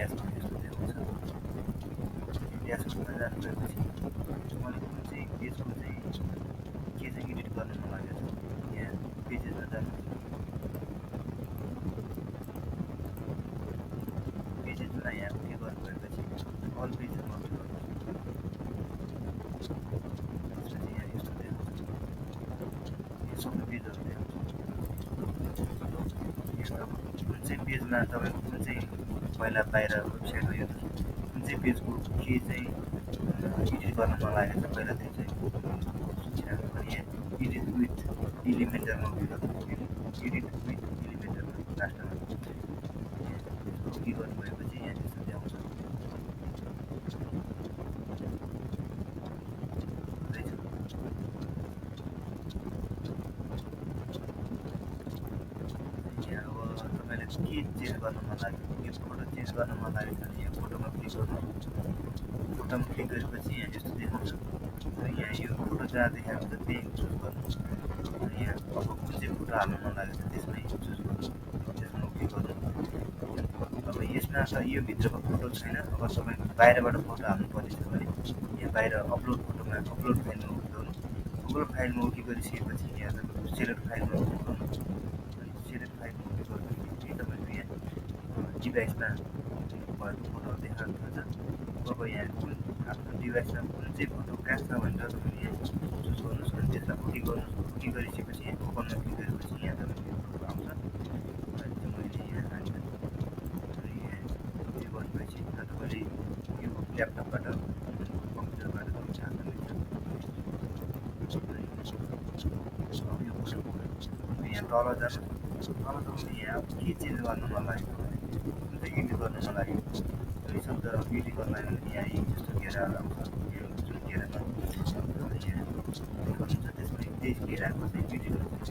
Dashboard यस्तो देखाउँछ। ड्यासबोर्डमा जानुभएपछि मैले कुन चाहिँ पेजको चाहिँ के चाहिँ एडिट गर्न मन लागेको छ यहाँ पेजेसमा जानुहोस्। पेजेसमा यहाँ के गर्नुभएपछि अल पेजमा क्लिक गर्नुहोस्। त्यसपछि यहाँ यस्तो देखाउँछ, यो सबै पेजहरू देखाउँछ। यस्तो कुन चाहिँ पेजमा तपाईँको कुन चाहिँ पहिला बाहिर वेबसाइटमा यो कुन चाहिँ पेजको के चाहिँ एडिट गर्न मन लागेको छ पहिला त्यो चाहिँ अनि यहाँ एडिट विथ एलिमेन्टरमा क्लिक गर्नुहोस्। एडिट विथ एलिमेन्टरमा लास्टमा क्लिक गर्नुभएपछि यहाँ त्यस्तो देखाउँछ। यहाँ अब तपाईँले के चेन्ज गर्न मन लाग्यो, यो फोटो चेन्ज गर्न मन लाग्यो भने यहाँ फोटोमा क्लिक गर्नुहोस्। फोटोमा क्लिक गरेपछि यहाँ यस्तो देखाउँछ। यहाँ यो फोटो जहाँ देखाएको छ त्यही चुज गर्नुहोस्। अनि यहाँ अब कुन चाहिँ फोटो हाल्नु मन लागेको छ त्यसमै चुज गर्नुहोस्। त्यसमा क्लिक गर्नुहोस्। अब यसमा त यो भित्रको फोटो छैन। अब तपाईँको बाहिरबाट फोटो हाल्नु पर्ने छ भने यहाँ बाहिर अपलोड फोटोमा अपलोड फाइलमा क्लिक गर्नुहोस्। अपलोड फाइलमा क्लिक गरिसकेपछि यहाँ तपाईँको सेलेक्ट फाइलमा क्लिक गर्नुहोस्। अनि सेलेक्ट फाइलमा क्लिक गर्दाखेरि तपाईँको यहाँ डिभाइसमा भएको फोटोहरू देखाउनु हुन्छ। अब यहाँ कुन आफ्नो डिभाइसमा कुन चाहिँ फोटो कहाँ छ भनेर तपाईँले यहाँ चुज गर्नुहोस्। अनि त्यसलाई क्लिक गर्नुहोस्। क्लिक गरिसकेपछि यहाँ ओपनमा क्लिक गरेपछि यहाँ तपाईँको फोटो आउँछ। अनि चाहिँ मैले यहाँ हाल्छु। अनि यहाँ त्यो गर्नुपर्छ तपाईँले यो ल्यापटपबाट कम्प्युटरबाट तपाईँले हाल्न मिल्छ। यो फोटो यहाँ तल जानुहोस्। तल तपाईँले यहाँ के चेन्ज गर्न मन लाग्यो भने कुन चाहिँ एडिट गर्न मन लाग्यो यो शब्द एडिट गर्न लाग्यो भने यहाँ जस्तो घेराहरू आउँछ। यो जुन घेरामा यहाँ गर्नुहुन्छ त्यसमा त्यही घेराको चाहिँ एडिट हुन्छ।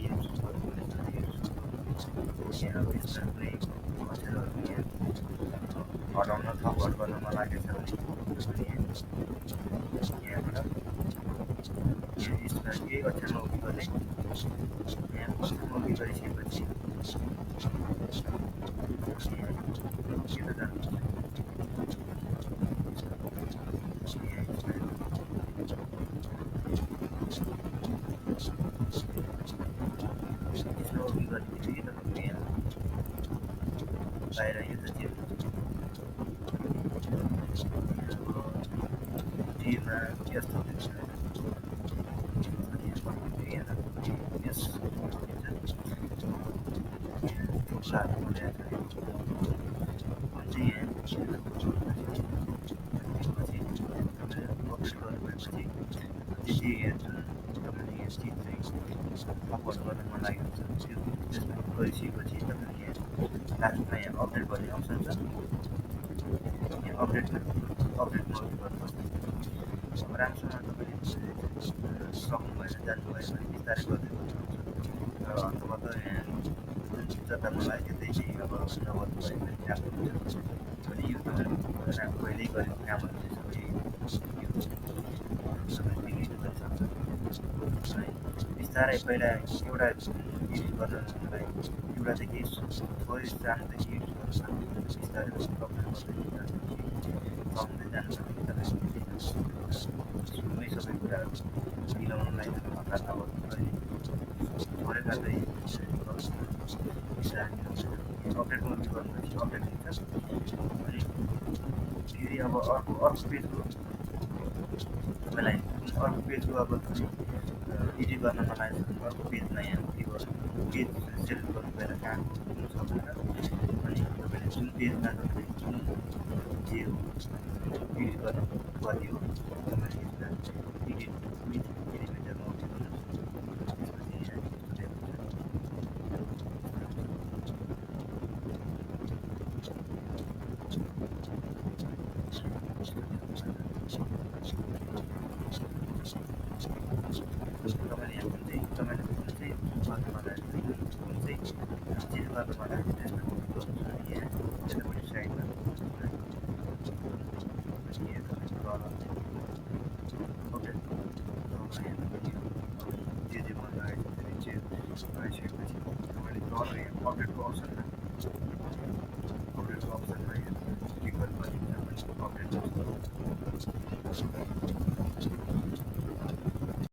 यो चुज गर्नुपर्छ। यहाँ अब यसमा कुनै अक्षरहरू यहाँ हटाउन थपहरू गर्न मन लागेको छ भने यहाँबाट यहाँ यसमा केही अक्षरमा उयो गर्ने यहाँ अक्षरमा उयो गरिसकेपछि यहाँ जानुपर्छ। यसमा उयो गरेपछि तपाईँको यहाँ बाहिर यो चाहिँ टीमा यस्तो हुन्छ। यस अपलोड गर्न मन लागेको छ त्यो त्यसमा गरिसकेपछि तपाईँले यहाँ लास्टमा यहाँ अपडेट गर्ने अप्सन छ। यहाँ अपडेटमा क्लिक गर्नुपर्छ। अब राम्रोसँग तपाईँले सक्नु भएन जानु भएन भने बिस्तारै गर्दै गर्नुहुन्छ। र अथवा त यहाँ जता मलाई त्यतै चाहिँ अब नगर्नु भयो भने राम्रो हुन्छ। अनि यो तपाईँले पहिल्यै गरेको कामहरू चाहिँ सबै यो तपाईँले डिलिट गर्न सक्छ। बिस्तारै पहिला एउटा एडिट गर्नलाई एउटादेखि थोरै सानोदेखि एडिट गर्न सक्नुहुन्छ। बिस्तारै कम्प्लिट गर्दै जानु सक्ने सुरुमै सबै कुराहरू मिलाउनलाई हतार नगर्नु अहिले थोरै गर्दै अपडेट गर्नु गर्नुपर्छ। अपडेट हुन्छ। अनि फेरि अब अर्को पेजको तपाईँलाई अर्को पेजको अब एडिट गर्न मन लागेको छ भने अर्को पेजमा यहाँ के गर्नु पेज सेलेक्ट गर्नु पहिला कहाँ हुनु सक्दैन। अनि तपाईँले जुन पेजमा तपाईँले जुन जे हो एडिट गर्नु पर्ने हो तपाईँले यसमा एडिट विथ एलिमेन्टरमा क्लिक गर्नुहोस्। त्यसपछि यहाँ तपाईँले यहाँ कुन चाहिँ तपाईँले कुन चाहिँ गर्नु मन लागेको छ कुन चाहिँ चेन्ज गर्नु मन लागेको छ त्यसमा क्लिक गर्नुहोस्। अनि यहाँ यतापट्टि साइडमा यहाँ तपाईँको तल अपडेट जे मन लागेको छ त्यो चेन्ज गरिसकेपछि तपाईँले तल यहाँ अपडेटको अप्सनमा अपडेटको अप्सनमा यहाँ क्लिक गरेर पनि तपाईँ अपडेट गर्नु सक्नुहुन्छ।